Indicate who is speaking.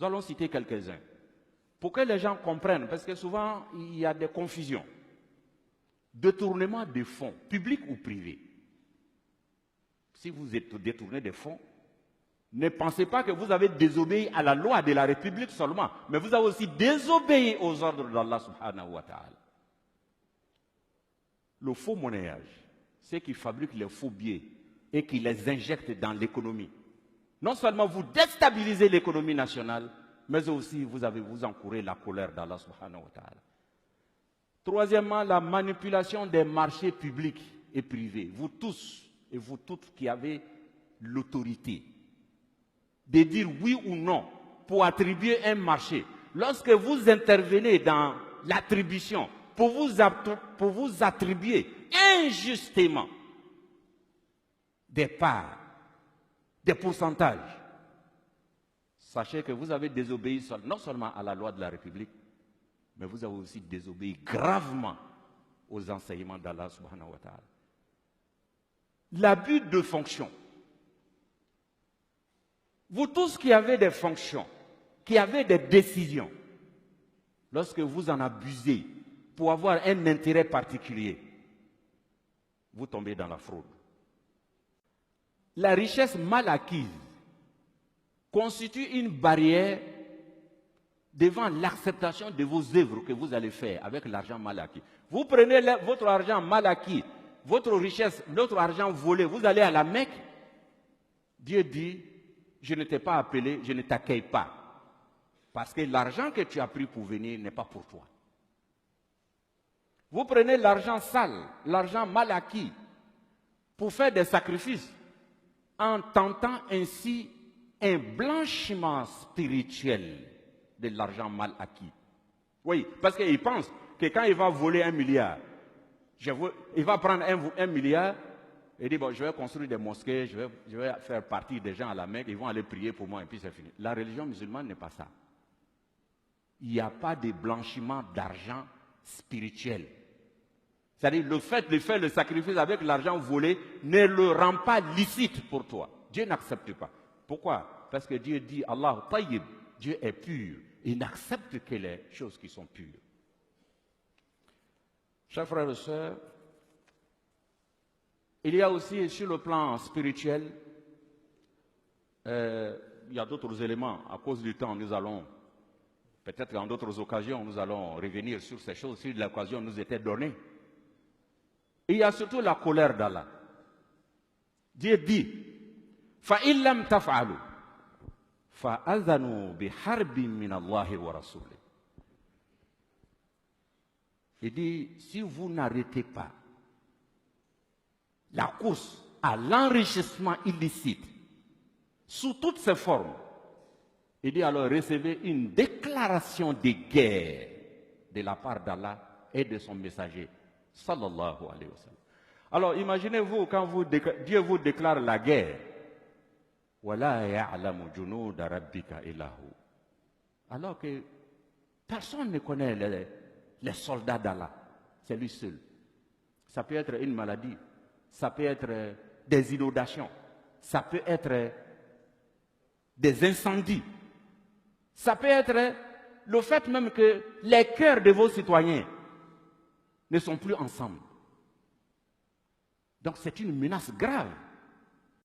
Speaker 1: Nous allons citer quelques-uns. Pour que les gens comprennent, parce que souvent, il y a des confusions. Détournement des fonds, publics ou privés. Si vous êtes détourné des fonds, ne pensez pas que vous avez désobéi à la loi de la République seulement, mais vous avez aussi désobéi aux ordres d'Allah subhanahu wa ta'ala. Le faux monnayage, ceux qui fabriquent les faux billets et qui les injectent dans l'économie. Non seulement vous déstabilisez l'économie nationale, mais aussi vous encourez la colère d'Allah subhanahu wa ta'ala. Troisièmement, la manipulation des marchés publics et privés. Vous tous et vous toutes qui avez l'autorité de dire oui ou non pour attribuer un marché. Lorsque vous intervenez dans l'attribution pour vous attribuer injustement des parts, des pourcentages, sachez que vous avez désobéi non seulement à la loi de la République, mais vous avez aussi désobéi gravement aux enseignements d'Allah subhanahu wa ta'ala. L'abus de fonction. Vous tous qui avez des fonctions, qui avez des décisions, lorsque vous en abusez pour avoir un intérêt particulier, vous tombez dans la fraude. La richesse mal acquise constitue une barrière devant l'acceptation de vos œuvres que vous allez faire avec l'argent mal acquis. Vous prenez votre argent mal acquis, votre richesse, notre argent volé, vous allez à la Mecque, Dieu dit, je ne t'ai pas appelé, je ne t'accueille pas. Parce que l'argent que tu as pris pour venir n'est pas pour toi. Vous prenez l'argent sale, l'argent mal acquis, pour faire des sacrifices, en tentant ainsi un blanchiment spirituel de l'argent mal acquis. Oui, parce qu'il pense que quand il va voler 1 milliard, il va prendre 1 milliard et dire, bon, je vais construire des mosquées, je vais faire partie des gens à la Mecque, ils vont aller prier pour moi et puis c'est fini. La religion musulmane n'est pas ça. Il n'y a pas de blanchiment d'argent spirituel. C'est-à-dire le fait de faire le sacrifice avec l'argent volé ne le rend pas licite pour toi. Dieu n'accepte pas. Pourquoi? Parce que Dieu dit, Allah tayyib, Dieu est pur. Il n'accepte que les choses qui sont pures. Chers frères et sœurs, il y a aussi sur le plan spirituel, il y a d'autres éléments. À cause du temps, nous allons, peut-être en d'autres occasions, nous allons revenir sur ces choses si l'occasion nous était donnée. Il y a surtout la colère d'Allah. Dieu dit, فَإِن لَمْ تَفْعَلُوا فَأَذَنُوا بِحَرْبٍ مِّنَ اللَّهِ وَرَسُولِهِ. Il dit, si vous n'arrêtez pas la course à l'enrichissement illicite sous toutes ses formes, il dit alors recevez une déclaration de guerre de la part d'Allah et de son messager, sallallahu alayhi wa sallam. Alors imaginez-vous quand Dieu vous déclare la guerre, وَلَا يَعْلَمُ جُنُودَ رَبِّكَ إِلَّا هُوَ. Alors que personne ne connaît les soldats d'Allah, c'est lui seul. Ça peut être une maladie, ça peut être des inondations, ça peut être des incendies, ça peut être le fait même que les cœurs de vos citoyens ne sont plus ensemble. Donc c'est une menace grave.